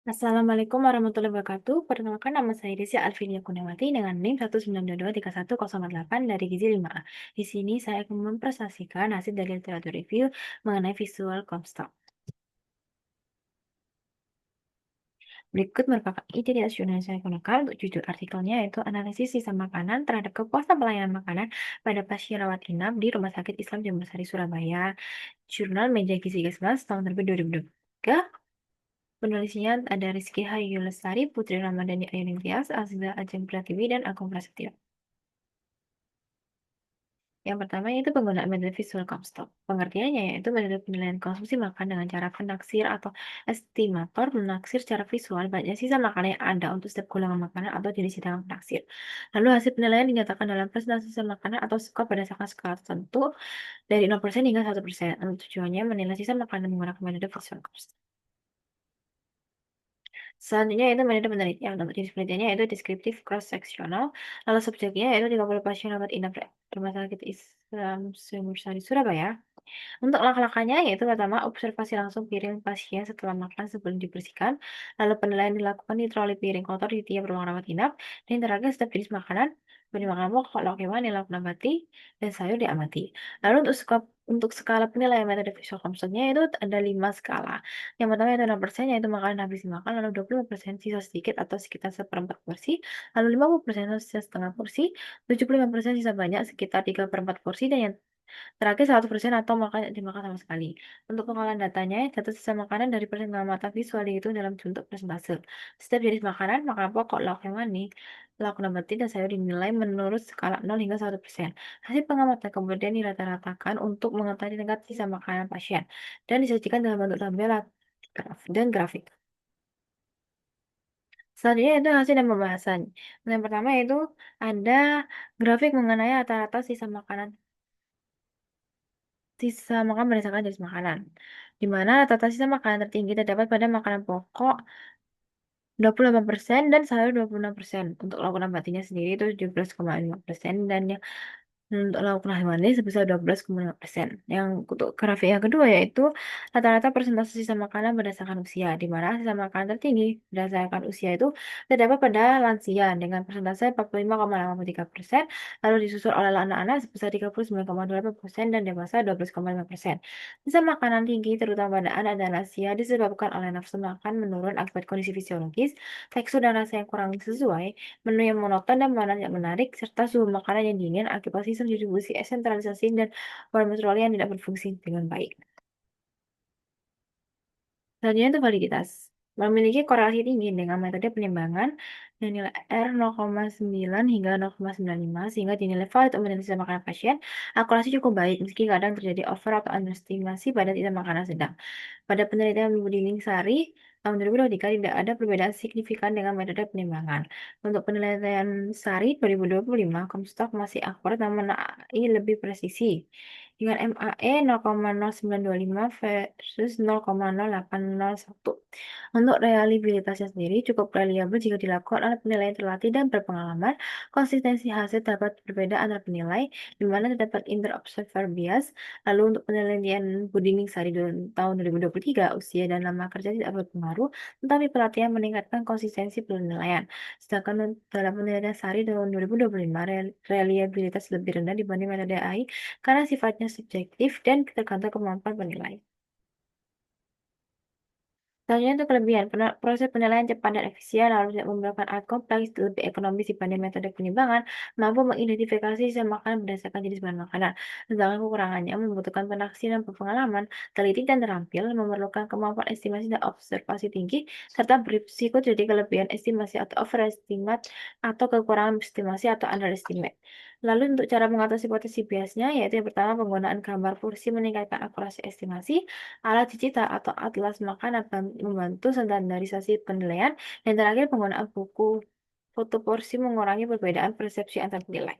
Assalamualaikum warahmatullahi wabarakatuh. Perkenalkan nama saya Desi Alfinia Kunawati dengan NIM 192231008 dari Gizi 5A. Di sini saya akan mempresentasikan hasil dari literatur review mengenai visual Comstock. Berikut merupakan ide nasional yang saya gunakan untuk judul artikelnya, yaitu analisis sisa makanan terhadap kepuasan pelayanan makanan pada pasien rawat inap di Rumah Sakit Islam Jembersari Surabaya. Jurnal Media Gizi Kesmas tahun terbit 2023. Penulisnya ada Rizky Hayu Lestari, Putri Ramadhani Ayuning Tias, Azza Ajeng Pratiwi, dan Agung Prasetyo. Yang pertama yaitu penggunaan metode visual Comstock. Pengertiannya yaitu metode penilaian konsumsi makan dengan cara penaksir atau estimator menaksir secara visual banyaknya sisa makanan yang ada untuk setiap golongan makanan atau jenis hidangan penaksir. Lalu hasil penilaian dinyatakan dalam presentasi sisa makanan atau skor berdasarkan skala tertentu dari 0% hingga 1%. Tujuannya menilai sisa makanan menggunakan metode visual Comstock. Selanjutnya itu metode penelitian. Untuk jenis penelitiannya itu deskriptif cross-sectional. Lalu subjeknya yaitu 30 pasien rawat inap Rumah Sakit Islam Sumbersari Surabaya. Untuk langkah-langkahnya yaitu pertama observasi langsung piring pasien setelah makan sebelum dibersihkan. Lalu penilaian dilakukan di troli piring kotor di tiap ruang rawat inap. Dan terakhir setiap jenis makanan beri makan pokok, lauk hewani, lauk nabati, dan sayur diamati. Lalu untuk skala penilaian metode visual Comstock-nya itu ada 5 skala. Yang pertama itu 6% yaitu makanan habis dimakan, lalu 25% sisa sedikit atau sekitar seperempat porsi, lalu 50% sisa setengah porsi, 75% sisa banyak sekitar 3/4 porsi, dan yang terakhir 100% atau dimakan sama sekali. Untuk pengolahan datanya, data sisa makanan dari pengamatan visual dihitung dalam bentuk persentase. Setiap jenis makanan, makanan pokok, lauk hewani, lauk nabati, dan sayur dinilai menurut skala 0 hingga 1%. Hasil pengamatan kemudian dirata-ratakan untuk mengetahui tingkat sisa makanan pasien dan disajikan dalam bentuk tabel dan grafik. Selanjutnya itu hasil dan pembahasan. Yang pertama itu ada grafik mengenai rata-rata sisa makan berdasarkan jenis makanan. Di mana rata-rata sisa makanan tertinggi terdapat pada makanan pokok 28% dan sayur 26%. Untuk lauk nabatinya sendiri itu 17,5%, dan yang untuk lauk nahwani sebesar 12,5%. Yang untuk grafik yang kedua yaitu rata-rata persentase sisa makanan berdasarkan usia, di mana sisa makanan tertinggi berdasarkan usia itu terdapat pada lansia dengan persentase 45,83%, lalu disusul oleh anak-anak sebesar 39,28% dan dewasa 12,5%. Sisa makanan tinggi terutama pada anak dan lansia disebabkan oleh nafsu makan menurun akibat kondisi fisiologis, tekstur dan rasa yang kurang sesuai, menu yang monoton dan makanan yang menarik, serta suhu makanan yang dingin akibat sistem distribusi sentralisasi dan hormon yang tidak berfungsi dengan baik. Selanjutnya itu validitas. Memiliki korelasi tinggi dengan metode penimbangan yang nilai R 0,9 hingga 0,95 sehingga dinilai valid untuk menilai sisa makanan pasien. Akurasi cukup baik meski kadang terjadi over atau underestimasi pada sisa makanan sedang. Pada penelitian Budi Ningsari tahun 2023 tidak ada perbedaan signifikan dengan metode penimbangan. Untuk penelitian Sari 2025, Comstock masih akurat namun lebih presisi dengan MAE 0,0925 versus 0,0801. Untuk reliabilitasnya sendiri cukup reliabel jika dilakukan oleh penilaian terlatih dan berpengalaman. Konsistensi hasil dapat berbeda antar penilai, di mana terdapat inter-observer bias. Lalu untuk penelitian Budining Sari tahun 2023, usia dan lama kerja tidak berpengaruh, tetapi pelatihan meningkatkan konsistensi penilaian. Sedangkan dalam penelitian Sari tahun 2025, reliabilitas lebih rendah dibanding metode AI karena sifatnya subjektif dan tergantung kemampuan penilai. Selanjutnya untuk kelebihan, proses penilaian cepat dan efisien, lalu tidak memerlukan alat kompleks, lebih ekonomis dibanding metode penimbangan, mampu mengidentifikasi sisa makanan berdasarkan jenis bahan makanan. Sedangkan kekurangannya membutuhkan penaksiran berpengalaman, teliti dan terampil, memerlukan kemampuan estimasi dan observasi tinggi, serta berisiko jadi kelebihan estimasi atau overestimate atau kekurangan estimasi atau underestimate. Lalu untuk cara mengatasi potensi biasnya, yaitu yang pertama penggunaan gambar porsi meningkatkan akurasi estimasi, alat digital atau atlas makanan membantu standarisasi penilaian, dan terakhir penggunaan buku foto porsi mengurangi perbedaan persepsi antar penilai.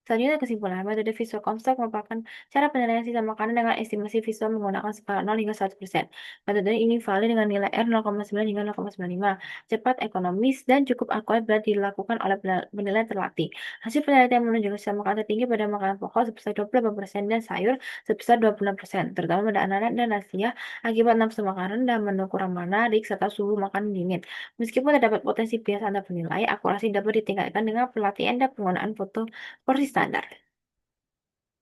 Selanjutnya kesimpulan, metode visual Comstock merupakan cara penilaian sisa makanan dengan estimasi visual menggunakan skala 0 hingga 100%. Metode ini valid dengan nilai R 0,9 hingga 0,95, cepat, ekonomis, dan cukup akurat bila dilakukan oleh penilaian terlatih. Hasil penelitian menunjukkan sisa makanan tertinggi pada makanan pokok sebesar 28% dan sayur sebesar 26%, terutama pada anak-anak dan lansia akibat nafsu makanan dan menu kurang menarik serta suhu makanan dingin. Meskipun terdapat potensi bias antar penilai, akurasi dapat ditingkatkan dengan pelatihan dan penggunaan foto porsi standar.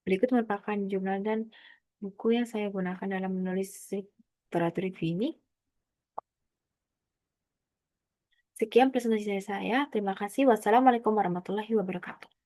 Berikut merupakan jurnal dan buku yang saya gunakan dalam menulis literatur review ini. Sekian presentasi dari saya. Terima kasih. Wassalamualaikum warahmatullahi wabarakatuh.